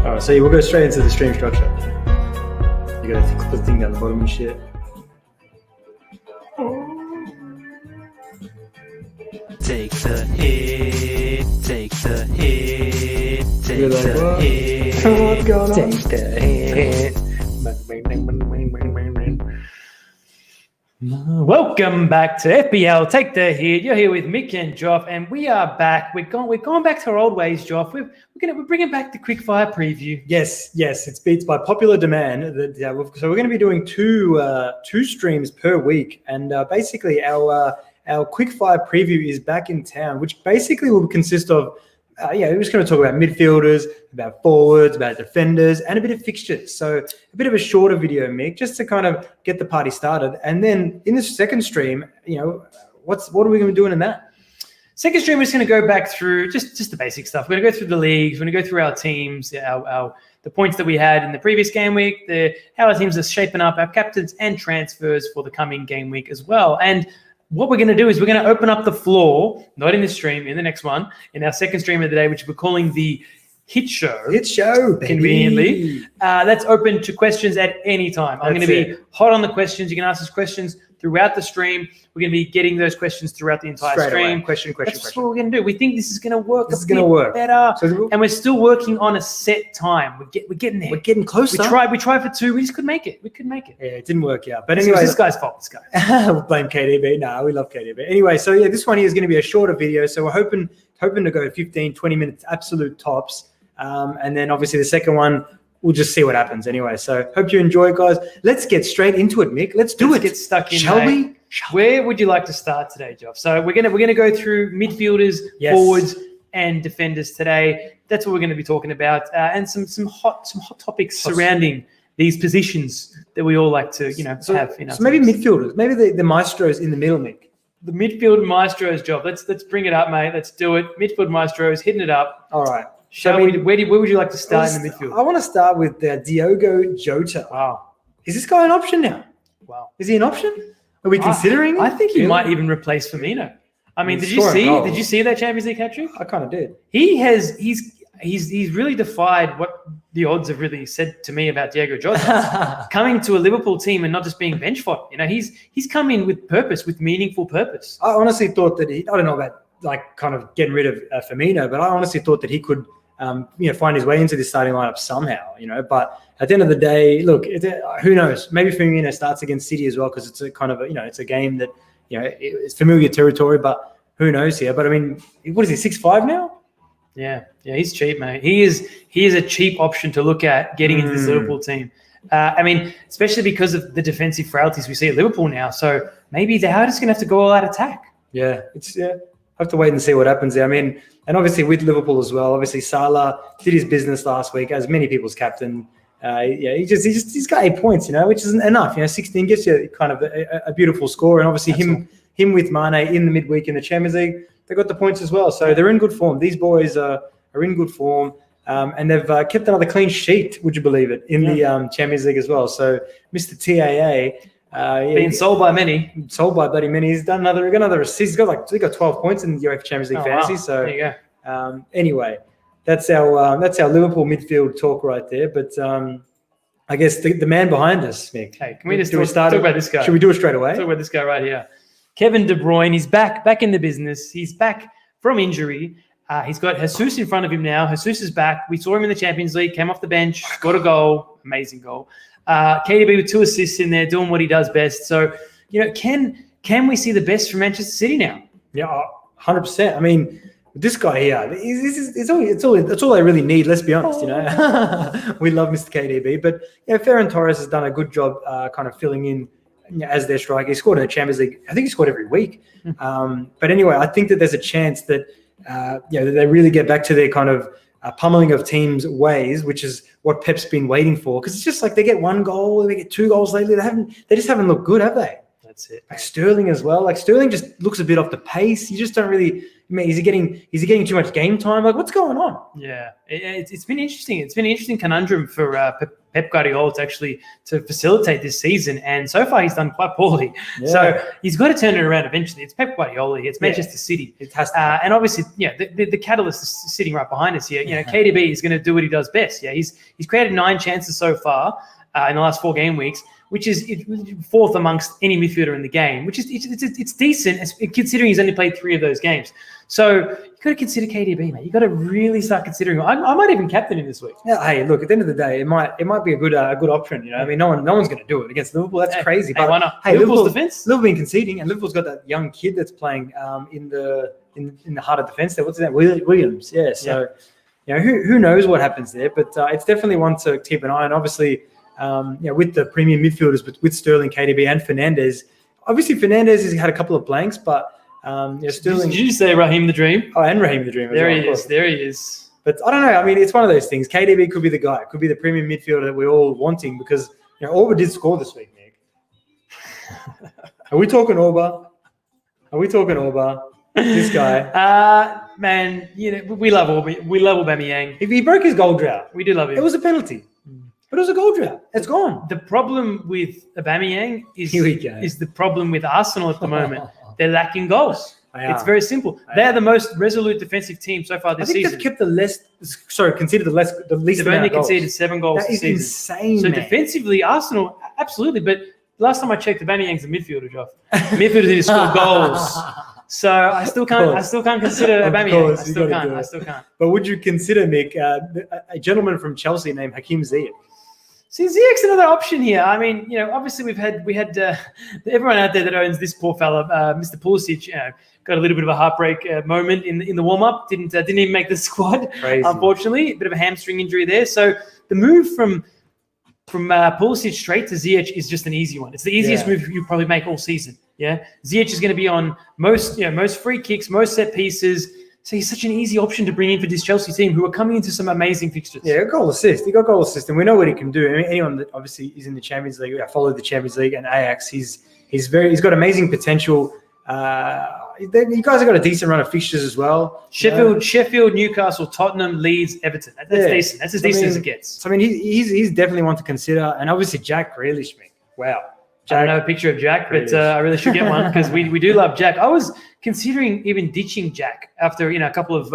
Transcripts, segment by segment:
All right, so we'll go straight into the stream structure. You gotta click the thing down the bottom and shit. Take the hit, take the hit, take the hit. What's going on? Take the hit. Welcome back to FPL. Take the hit. You're here with Mick and Joff, and we are back. We're going back to our old ways, Joff. We're bringing back the Quickfire preview. Yes, it's by popular demand. So we're going to be doing two streams per week, and basically our Quickfire preview is back in town, which basically will consist of we're just going to talk about midfielders, about forwards, about defenders, and a bit of fixtures. So a bit of a shorter video, Mick, just to kind of get the party started. And then in the second stream, what are we going to be doing in that? Second stream, we're just going to go back through just the basic stuff. We're going to go through the leagues. We're going to go through our teams, the points that we had in the previous game week, how our teams are shaping up, our captains and transfers for the coming game week as well. And what we're going to do is we're going to open up the floor, not in this stream, in the next one, in our second stream of the day, which we're calling the Hit Show. Hit Show, baby. Conveniently. That's open to questions at any time. I'm going to be hot on the questions. You can ask us questions throughout the stream. We're going to be getting those questions throughout the entire stream. Question. That's what we're going to do. We think this is going to work better. So and we're still working on a set time. We're getting there. We're getting closer. We tried for 2. We just couldn't make it. Yeah, it didn't work out. But anyway, anyway, this guy's fault. This guy. We'll blame KDB. No, we love KDB. Anyway, so this one here is going to be a shorter video. So we're hoping to go 15, 20 minutes absolute tops. And then obviously the second one, we'll just see what happens anyway. So hope you enjoy it, guys. Let's get straight into it, Mick. Let's get stuck in. Shall we? Where would you like to start today, Joff? So we're gonna go through midfielders, forwards, and defenders today. That's what we're going to be talking about, and some hot topics surrounding these positions that we all like to have in our So maybe teams. midfielders, maybe the maestros in the middle, Mick. The midfield maestros, Joff. Let's bring it up, mate. Let's do it. Midfield maestros, hitting it up. All right. Where would you like to start in the midfield? I want to start with Diogo Jota. Wow. Is this guy an option now? Wow. Is he an option? Are we considering? I think he might even replace Firmino. I mean, did you see that Champions League hat-trick? I kind of did. He's really defied what the odds have really said to me about Diogo Jota. Coming to a Liverpool team and not just being bench fodder. He's come in with purpose, with meaningful purpose. I honestly thought that I don't know about kind of getting rid of Firmino, but I honestly thought that he could find his way into this starting lineup somehow, but at the end of the day, look, who knows? Maybe Firmino starts against City as well, because it's a kind of it's a game that it's familiar territory, but who knows here? But I mean, what is he, 6'5" now? Yeah, he's cheap, mate. He is a cheap option to look at getting into this Liverpool team. I mean, especially because of the defensive frailties we see at Liverpool now. So maybe they are just going to have to go all out attack. Yeah, have to wait and see what happens there. I mean, and obviously with Liverpool as well. Obviously Salah did his business last week, as many people's captain. He's got 8 points, which isn't enough. 16 gives you kind of a beautiful score, and obviously him with Mane in the midweek in the Champions League, they got the points as well. So they're in good form. These boys are in good form, and they've kept another clean sheet. Would you believe it, in the Champions League as well? So Mr. TAA. Being sold by many. Sold by bloody many. He's done another assist. He got 12 points in the UEFA Champions League fantasy. Wow. So there you go. Anyway, that's our Liverpool midfield talk right there. But I guess the man behind us, Mick. Hey, can we just talk about this guy? Should we do it straight away? Talk about this guy right here. Kevin De Bruyne. He's back in the business. He's back from injury. He's got Jesus in front of him now. Jesus is back. We saw him in the Champions League. Came off the bench. Got a goal. Amazing goal. KDB with 2 assists in there, doing what he does best. So, can we see the best from Manchester City now? Yeah, 100%. I mean, this guy here, it's all they really need. Let's be honest. We love Mr. KDB, but Ferran Torres has done a good job, kind of filling in as their striker. He scored in the Champions League. I think he scored every week. But anyway, I think that there's a chance that they really get back to their kind of pummeling of teams' ways, which is what Pep's been waiting for. Because it's just like they get 1 goal, they get 2 goals lately. They just haven't looked good, have they? That's it. Like Sterling as well. Like Sterling just looks a bit off the pace. You just don't really. I mean, is he getting too much game time? Like, what's going on? Yeah, it's been interesting. It's been an interesting conundrum for Pep Guardiola to facilitate this season, and so far he's done quite poorly. Yeah. So he's got to turn it around eventually. It's Pep Guardiola. It's Manchester City. It has to. And obviously, the catalyst is sitting right behind us here. KDB is going to do what he does best. Yeah, he's created 9 chances so far in the last 4 game weeks, which is 4th amongst any midfielder in the game, which is it's decent considering he's only played 3 of those games. So you got to consider KDB, mate. You got to really start considering him. I might even captain him this week. Yeah, hey, look, at the end of the day, it might be a good option. I mean, no one's going to do it against Liverpool. That's crazy. But why not? Hey, Liverpool's defense. Liverpool been conceding, and Liverpool's got that young kid that's playing in the heart of defense. There, what's his name? Williams. Yeah. So who knows what happens there? But it's definitely one to keep an eye on. Obviously, with the premium midfielders, but with Sterling, KDB, and Fernandes. Obviously, Fernandes has had a couple of blanks, but Sterling. Did you say Raheem the Dream? Oh, and Raheem the Dream. There he is. But I don't know. I mean, it's one of those things. KDB could be the guy. It could be the premium midfielder that we're all wanting because Orba did score this week, Nick. Are we talking Orba? This guy. Man, we love Orba. We love Aubameyang. If he broke his goal drought, we do love him. It was a penalty. But it was a goal drought. It's gone. The problem with Aubameyang is the problem with Arsenal at the moment. They're lacking goals. It's very simple. They're the most resolute defensive team so far this season. They've kept the least They've only conceded 7 goals this season. Insane. So defensively, Arsenal, absolutely. But last time I checked, Aubameyang's a midfielder, Joff. Midfielders need to score goals. So I still can't consider Aubameyang. I still can't. But would you consider, Mick, a gentleman from Chelsea named Hakim Ziyech? See, Ziyech's another option here. I mean, obviously we had everyone out there that owns this poor fella, Mr. Pulisic, got a little bit of a heartbreak moment in the warm up. Didn't even make the squad, unfortunately. A bit of a hamstring injury there. So the move from Pulisic straight to Ziyech is just an easy one. It's the easiest move you probably make all season. Yeah, Ziyech is going to be on most free kicks, most set pieces. So he's such an easy option to bring in for this Chelsea team who are coming into some amazing fixtures. Yeah, goal assist. He got goal assist, and we know what he can do. I mean, anyone that obviously is in the Champions League, followed the Champions League and Ajax, he's got amazing potential. You guys have got a decent run of fixtures as well. Sheffield, Newcastle, Tottenham, Leeds, Everton. That's decent. That's as decent as it gets. So, I mean, he's definitely one to consider, and obviously Jack Grealish. Wow. I don't have a picture of Jack, but I really should get one because we do love Jack. I was considering even ditching Jack after a couple of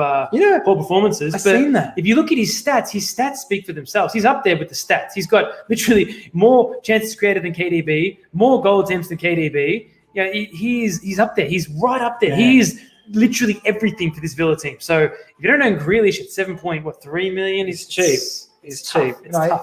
poor performances. I've seen that. If you look at his stats speak for themselves. He's up there with the stats. He's got literally more chances created than KDB, more goal attempts than KDB. He's up there. He's right up there. Yeah. He is literally everything for this Villa team. So if you don't own Grealish at 7.3 million, he's cheap. It's cheap.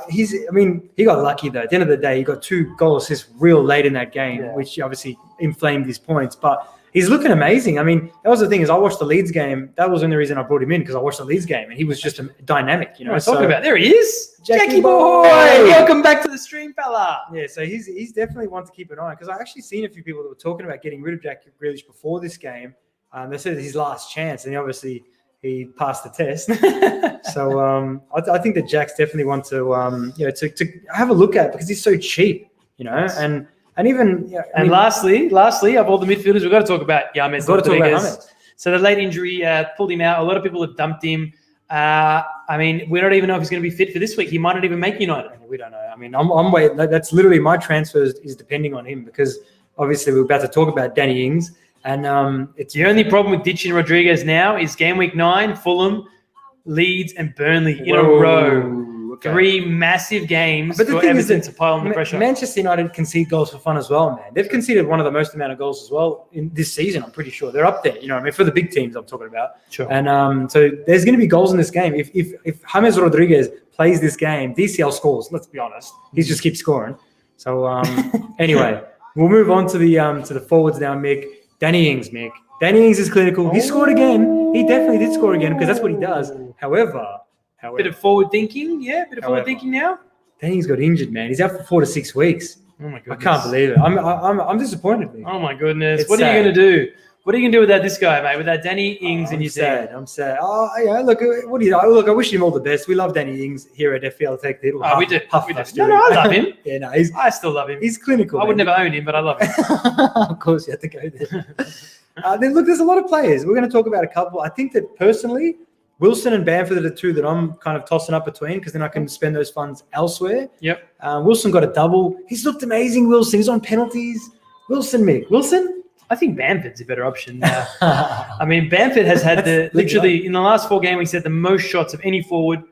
He got lucky though. At the end of the day, he got 2 goal assists real late in that game, which obviously inflamed his points. But he's looking amazing. I mean, that was the thing is I watched the Leeds game. That was the only reason I brought him in because I watched the Leeds game and he was just dynamic. There he is, Jackie boy. Welcome back to the stream, fella. Yeah, so he's definitely one to keep an eye on because I actually seen a few people that were talking about getting rid of Jack Grealish before this game. They said his last chance, and obviously he passed the test. So I think that Jack's definitely one to have a look at because he's so cheap, and even lastly of all the midfielders, we've got to talk about James Rodriguez. So the late injury pulled him out. A lot of people have dumped him. We don't even know if he's going to be fit for this week. He might not even make United. We don't know. I mean, I'm waiting. That's literally my transfers is depending on him because obviously we're about to talk about Danny Ings. And it's the only problem with ditching Rodriguez now is game week 9, Fulham, Leeds, and Burnley in a row. Okay. 3 massive games for Everton to pile on the pressure. Manchester United concede goals for fun as well, man. They've conceded one of the most amount of goals as well in this season. I'm pretty sure they're up there. For the big teams I'm talking about. Sure. And so there's going to be goals in this game. If James Rodriguez plays this game, DCL scores. Let's be honest, he just keeps scoring. So anyway, we'll move on to the forwards now, Mick. Danny Ings, Mick. Danny Ings is clinical. He scored again. He definitely did score again because that's what he does. However, bit of forward thinking, forward thinking now. Danny Ings got injured, man. He's out for 4 to 6 weeks. Oh my goodness! I can't believe it. I'm disappointed, Mick. Oh my goodness! What are you going to do? What are you going to do without this guy, mate? Without Danny Ings in your team? I'm sad. Oh yeah. Look, what do you know? Look, I wish him all the best. We love Danny Ings here at FPL Tech. We do. No, I love him. Yeah, no, I still love him. He's clinical. I would never own him, but I love him. Of course, you have to go there. Then look, there's a lot of players. We're going to talk about a couple. I think that personally, Wilson and Bamford are the two that I'm kind of tossing up between because then I can spend those funds elsewhere. Yep. Wilson got a double. He's looked amazing, Wilson. He's on penalties. Wilson, Mick. Wilson? I think Bamford's a better option. I mean, Bamford has had literally in the last 4 game weeks, had the most shots of any forward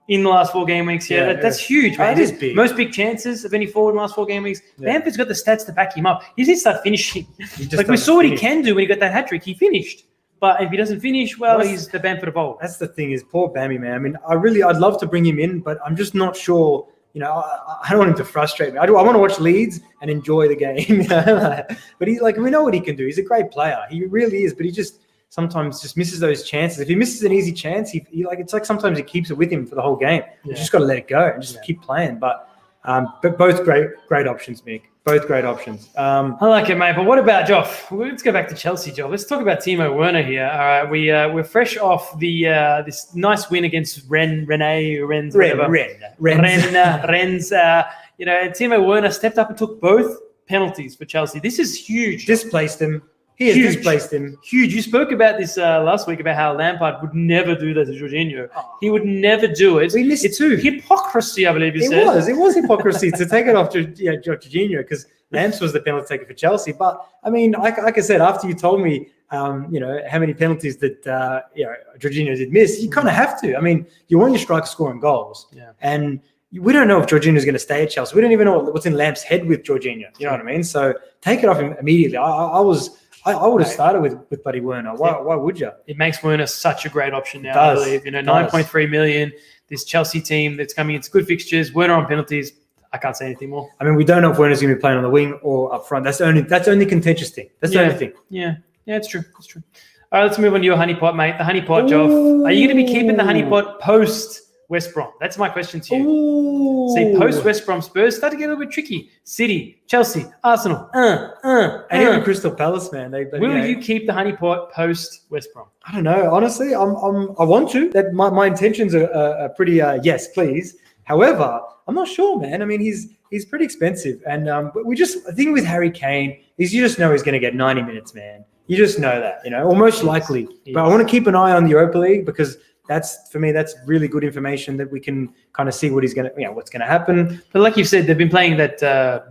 in the last 4 game weeks. That's huge, man. That is big. Most big chances of any forward in the last 4 game weeks. Yeah. Bamford's got the stats to back him up. He needs to start finishing. Like we saw what he can do when he got that hat-trick. He finished. But if he doesn't finish, well, he's the Bamford of old. That's the thing is poor Bammy, man. I mean, I'd love to bring him in, but I'm just not sure. You know, I don't want him to frustrate me. I want to watch Leeds and enjoy the game. But we know what he can do. He's a great player. He really is. But he just sometimes just misses those chances. If he misses an easy chance, it's like sometimes he keeps it with him for the whole game. You just got to let it go and just keep playing. But both great options, Mick. Both great options. I like it, mate. But what about Joff? Let's go back to Chelsea, Joff. Let's talk about Timo Werner here. All right, we're fresh off the this nice win against Rennes. And Timo Werner stepped up and took both penalties for Chelsea. This is huge. Displaced him. He has displaced him. Huge. You spoke about this last week about how Lampard would never do that to Jorginho. He would never do it. We missed it's two. Hypocrisy, I believe you said. It was hypocrisy to take it off Jorginho because Lamps was the penalty taker for Chelsea. But, I mean, like I said, after you told me, how many penalties that, Jorginho did miss, you kind of have to. I mean, you want your striker scoring goals. Yeah. And we don't know if Jorginho is going to stay at Chelsea. We don't even know what's in Lamp's head with Jorginho. You know what I mean? So take it off him immediately. I would have started with Buddy Werner. Why would you? It makes Werner such a great option now, I believe. 9.3 million. This Chelsea team that's coming, it's good fixtures. Werner on penalties. I can't say anything more. I mean, we don't know if Werner's going to be playing on the wing or up front. That's the only contentious thing. That's the only thing. Yeah, it's true. It's true. All right, let's move on to your honeypot, mate. The honeypot, Joff. Are you going to be keeping the honeypot post West Brom? That's my question to you. Ooh. See, post West Brom Spurs start to get a little bit tricky. City, Chelsea, Arsenal, and even Crystal Palace, man. Will you keep the honeypot post West Brom? I don't know. Honestly, I want to. That my intentions are pretty. Yes, please. However, I'm not sure, man. I mean, he's pretty expensive, and but the thing with Harry Kane is you just know he's going to get 90 minutes, man. You just know that, or most likely. But I want to keep an eye on the Europa League because that's really good information that we can kind of see what's going to happen. But like you've said, they've been playing that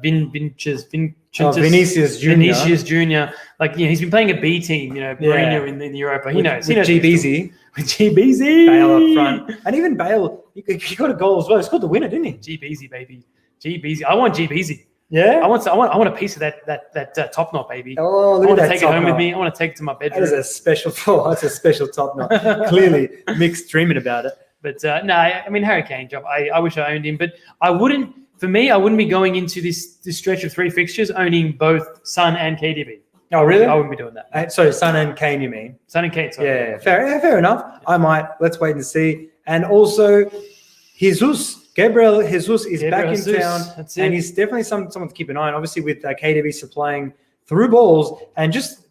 Vinicius Junior. Like he's been playing a B team. Bruyne in Europa. He knows. GBZ. With GBZ. Bale up front, and even Bale, he got a goal as well. He scored the winner, didn't he? GBZ, baby. GBZ. I want GBZ. Yeah, I want a piece of that top knot, baby. Oh, look I want at to that take it home with me. I want to take it to my bedroom. That's a special top knot. Clearly, Mick's dreaming about it. But no, I mean Harry Kane job. I wish I owned him, but I wouldn't. For me, I wouldn't be going into this stretch of 3 fixtures owning both Son and KDB. Oh, really? I wouldn't be doing that. Sorry, Son and Kane, you mean? Son and Kane. Sorry. Yeah, fair enough. I might. Let's wait and see. And also, Gabriel Jesus is back in town, and he's definitely someone to keep an eye on. Obviously, with KDB supplying through balls and just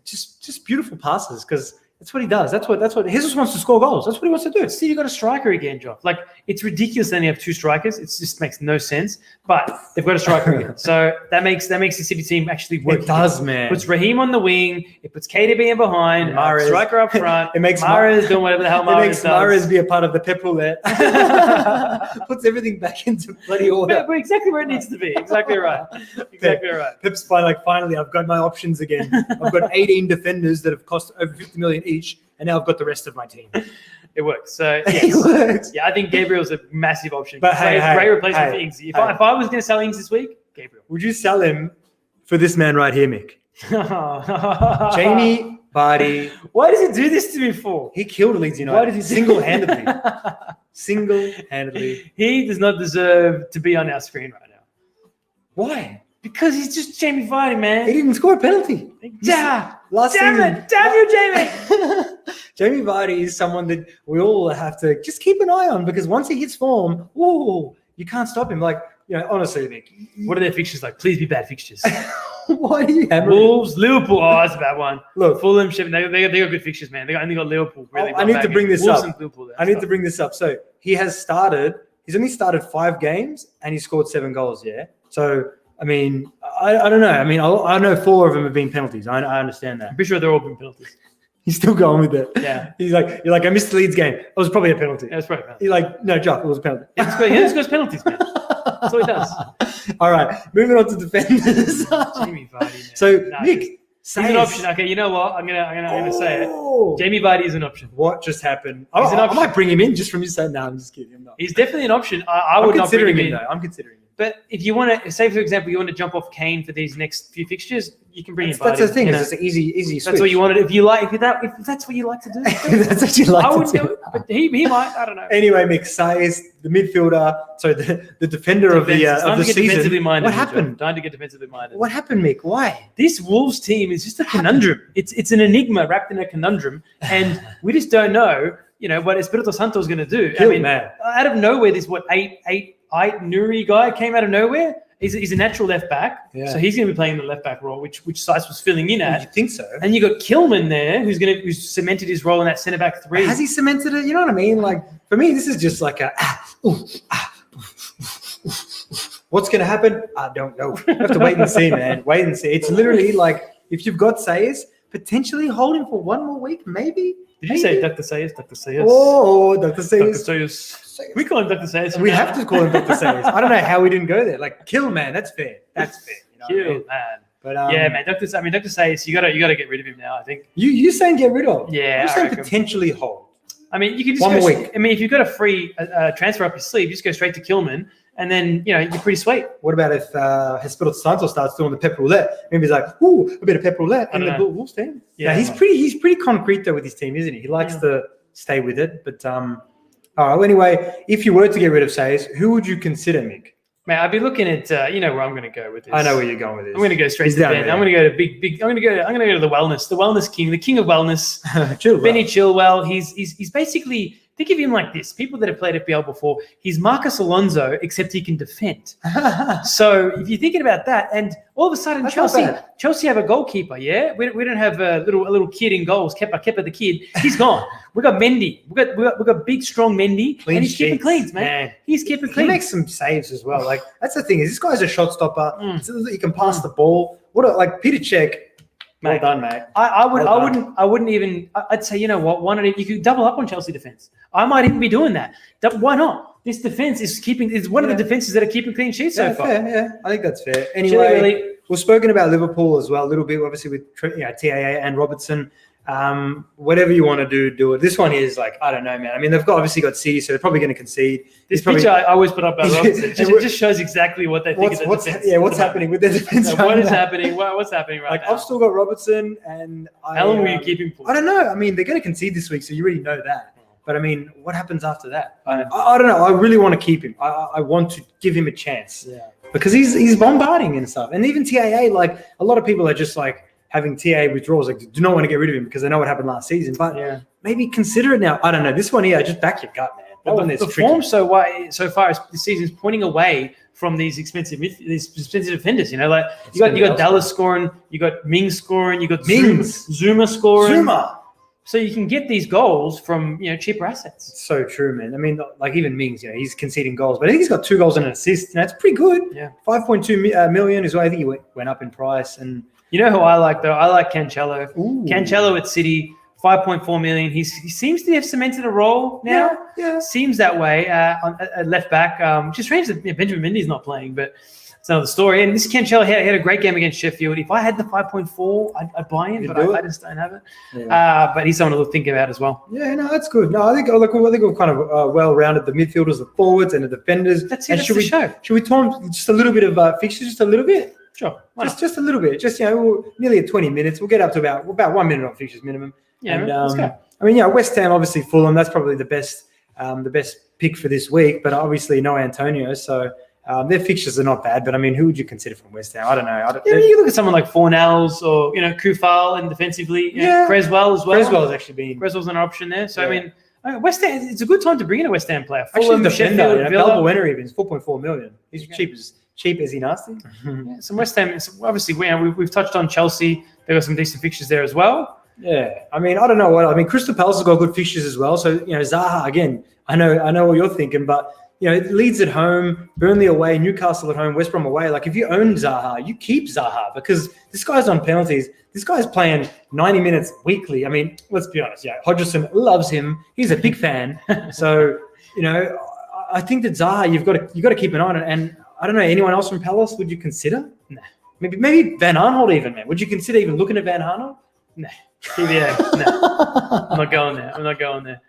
beautiful passes because that's what he does. That's what Jesus wants to score goals. That's what he wants to do. See, you got a striker again, Joff. Like it's ridiculous. They only have 2 strikers. It just makes no sense. But they've got a striker again, so that makes the City team actually work. It does, man. Puts Raheem on the wing. It puts KDB in behind. Mahrez, striker up front. It makes Mahrez doing whatever the hell Mahrez does. It makes Mahrez be a part of the Pep roulette. Puts everything back into bloody order. But exactly where it needs to be. Exactly right. Pep's finally, I've got my options again. I've got 18 defenders that have cost over 50 million each. And now I've got the rest of my team. It works. So yes. It works. Yeah, I think Gabriel's a massive option. But great replacement for Ings. If I was going to sell Ings this week, Gabriel. Would you sell him for this man right here, Mick? Jamie Vardy. Why does he do this to me for? He killed Leeds United. Why did he single-handedly? Single-handedly. He does not deserve to be on our screen right now. Why? Because he's just Jamie Vardy, man. He didn't score a penalty. Damn season. It. Damn you, Jamie. Jamie Vardy is someone that we all have to just keep an eye on because once he hits form, you can't stop him. Like, honestly, Nick. What are their fixtures like? Please be bad fixtures. Why do you have Wolves, Liverpool? Oh, that's a bad one. Look, Fulham, Sheffield, they got good fixtures, man. They only got Liverpool. Really, I need to bring this up. I need to bring this up. So he's only started 5 games and he scored 7 goals. Yeah. So I mean, I don't know. I mean, I know 4 of them have been penalties. I understand that. I'm pretty sure they're all been penalties. He's still going with it. Yeah. You're like, I missed the Leeds game. It was probably a penalty. Yeah, it's probably a penalty. You're like, no, Jock, it was a penalty. He just goes penalties, man. That's what he does. All right, moving on to defenders. Jamie Vardy, man. So, No, Nick, he's an option. Okay, you know what? I'm gonna say it. Jamie Vardy is an option. What just happened? He's an I option. might bring him in just from you saying, no, I'm just kidding. I'm not. He's definitely an option. I I'm would not bring considering him him, in. though. I'm considering him. But if you want to, say for example, you want to jump off Kane for these next few fixtures, you can bring in Vardy. That's the thing. You know? It's an easy switch. That's what you wanted. If that's what you like to do, That's what you like I to wouldn't do. do it. But he might. I don't know. Anyway, Mick Saez, the midfielder, so the defender of the season. What happened? Time to get defensively minded. What happened, Mick? Why? This Wolves team is just a conundrum. It's an enigma wrapped in a conundrum, and we just don't know, what Espirito Santo is going to do. Man. Out of nowhere, this eight Nuri guy came out of nowhere. He's a natural left back, so he's going to be playing the left back role, which Sice was filling in at. You think so? And you got Kilman there, who's cemented his role in that centre back 3. Has he cemented it? You know what I mean? Like, for me, this is just like what's going to happen? I don't know. You have to wait and see, man. Wait and see. It's literally like, if you've got Sayers, potentially hold him for one more week, maybe. Did you say Dr. Sayers? Dr. Sayers. Oh, Dr. Sayers. Dr. Sayers. We call him Dr. Sayers. We have to call him Dr. Sayers. I don't know how we didn't go there. Like, kill, man. That's fair. That's fair. Kill, man. But yeah, man. Dr. Sayers, you gotta get rid of him now, I think. You saying get rid of? Yeah, you're saying potentially hold. I mean, you can just one more week. I mean, if you've got a free transfer up your sleeve, just go straight to Kilman, and then you're pretty sweet. What about if Espirito Santo starts doing the pep roulette? Maybe he's like, ooh, a bit of pep roulette in the Wolves team. Yeah, he's pretty concrete though with his team, isn't he? He likes to stay with it. But all right. Well, anyway, if you were to get rid of Sayers, who would you consider, Mick? Man, I'd be looking at where I'm going to go with this. I know where you're going with this. I'm going to go straight to Ben. I'm going to go to big. I'm going to go to the wellness king, the king of wellness, Chilwell. Benny Chilwell. He's basically, think of him like this. People that have played FPL before, he's Marcus Alonso, except he can defend. So if you're thinking about that, and all of a sudden Chelsea have a goalkeeper. Yeah, we don't have a little kid in goals. Kepa the kid. He's gone. We got Mendy. We got big strong Mendy, and he's keeping cleans, man. He's keeping clean. He makes some saves as well. Like, that's the thing, is this guy's a shot stopper. He can pass the ball. Peter Cech. Well done, mate. I wouldn't even. I'd say, you know what? You could double up on Chelsea defense. I might even be doing that. Why not? This defense is one of the defenses that are keeping clean sheets so far. Fair, I think that's fair. Anyway, we've spoken about Liverpool as well a little bit, obviously with TAA and Robertson. Whatever you want to do it. This one is like, I don't know, man. I mean, they've obviously got City, so they're probably going to concede. This picture I always put up about Robertson. It just shows exactly what they think of the defense. What's happening with their defense? What is happening? What's happening right now? I've still got Robertson, and how long will you keep him for? I don't know. I mean, they're going to concede this week, so you already know that. But I mean, what happens after that? I don't know. I really want to keep him. I want to give him a chance. Yeah. Because he's bombarding and stuff. And even TAA, like, a lot of people are just like having TAA withdrawals, like, do not want to get rid of him because they know what happened last season. But maybe consider it now. I don't know. This one here, just back your gut, man. The form so far this season is pointing away from these expensive defenders. You got Dallas scoring, you got Mings scoring, you got Zuma scoring. So you can get these goals from cheaper assets. It's so true, man. I mean, like even Mings, he's conceding goals, but I think he's got 2 goals and an assist. It's pretty good. Yeah, 5.2 million is what I think he went up in price. And you know who I like though? I like Cancelo. Ooh. Cancelo at City, 5.4 million. He seems to have cemented a role now. Yeah. Seems that way on left back. Just strange that Benjamin Mendy's not playing, but it's another story. And this Cancelo had a great game against Sheffield. If I had the 5.4, I'd buy him, but I just don't have it. Yeah. But he's someone to think about as well. Yeah, no, that's good. No, I think we've kind of well-rounded the midfielders, the forwards, and the defenders. That's it. Should we talk just a little bit of fixtures, just a little bit? Sure. Just a little bit. Just nearly at 20 minutes. We'll get up to about 1 minute on fixtures minimum. Yeah, and, let's go. I mean, West Ham, obviously Fulham. That's probably the best pick for this week. But obviously no Antonio, so their fixtures are not bad. But I mean, who would you consider from West Ham? I don't know. You look at someone like Fornals or Kufal and defensively. Creswell as well. Creswell's actually been. Creswell's an option there. So I mean, West Ham. It's a good time to bring in a West Ham player. Fulham, Sheffield, Villa. Werner even is 4.4 million. He's cheap as he nasty. Some West Ham. Obviously, we've touched on Chelsea. They've got some decent fixtures there as well. Yeah, I mean, I don't know Crystal Palace has got good fixtures as well. So Zaha again. I know what you're thinking, but Leeds at home, Burnley away, Newcastle at home, West Brom away. Like, if you own Zaha, you keep Zaha because this guy's on penalties. This guy's playing 90 minutes weekly. I mean, let's be honest. Yeah, Hodgson loves him. He's a big fan. So, I think that Zaha, you've got to keep an eye on it. And I don't know, anyone else from Palace would you consider? Nah. Maybe Van Aanholt even, man. Would you consider even looking at Van Aanholt? Nah. TBA. No. I'm not going there.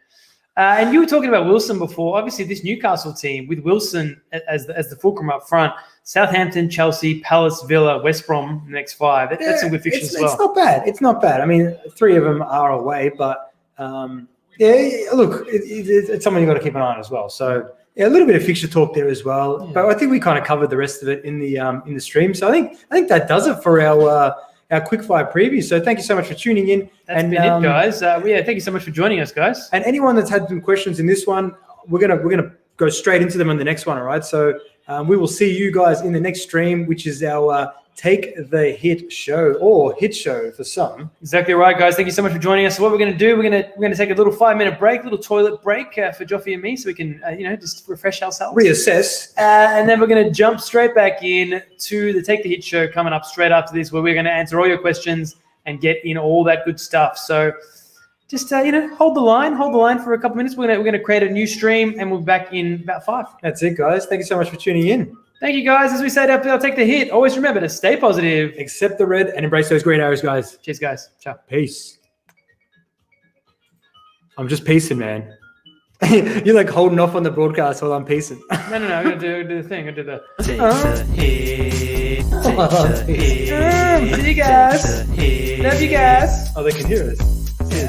And you were talking about Wilson before. Obviously, this Newcastle team with Wilson as the fulcrum up front, Southampton, Chelsea, Palace, Villa, West Brom, the next 5. That's some good fixtures as well. It's not bad. I mean, 3 of them are away, but look, it's something you've got to keep an eye on as well. So, a little bit of fixture talk there as well. Yeah. But I think we kind of covered the rest of it in the stream. So I think that does it for our Quickfire preview. So thank you so much for tuning in. That's been it, guys. Thank you so much for joining us, guys. And anyone that's had some questions in this one, we're gonna go straight into them on the next one. All right. So we will see you guys in the next stream, which is our Take the Hit show, or Hit show for some. Exactly right, guys. Thank you so much for joining us. So what we're going to do, we're going to take a little 5-minute break, a little toilet break for Joffy and me, so we can just refresh ourselves, reassess, and then we're going to jump straight back in to the Take the Hit show coming up straight after this, where we're going to answer all your questions and get in all that good stuff. So just hold the line for a couple minutes. We're going to create a new stream, and we'll be back in about 5. That's it, guys. Thank you so much for tuning in. Thank you, guys. As we said, I'll take the hit. Always remember to stay positive. Accept the red and embrace those green arrows, guys. Cheers, guys. Ciao. Peace. I'm just peacing, man. You're like holding off on the broadcast while I'm peacing. No. I'm going to do the thing. I'm going to do the... Take the hit. Take the hit. See you guys. Love you guys. Oh, they can hear us.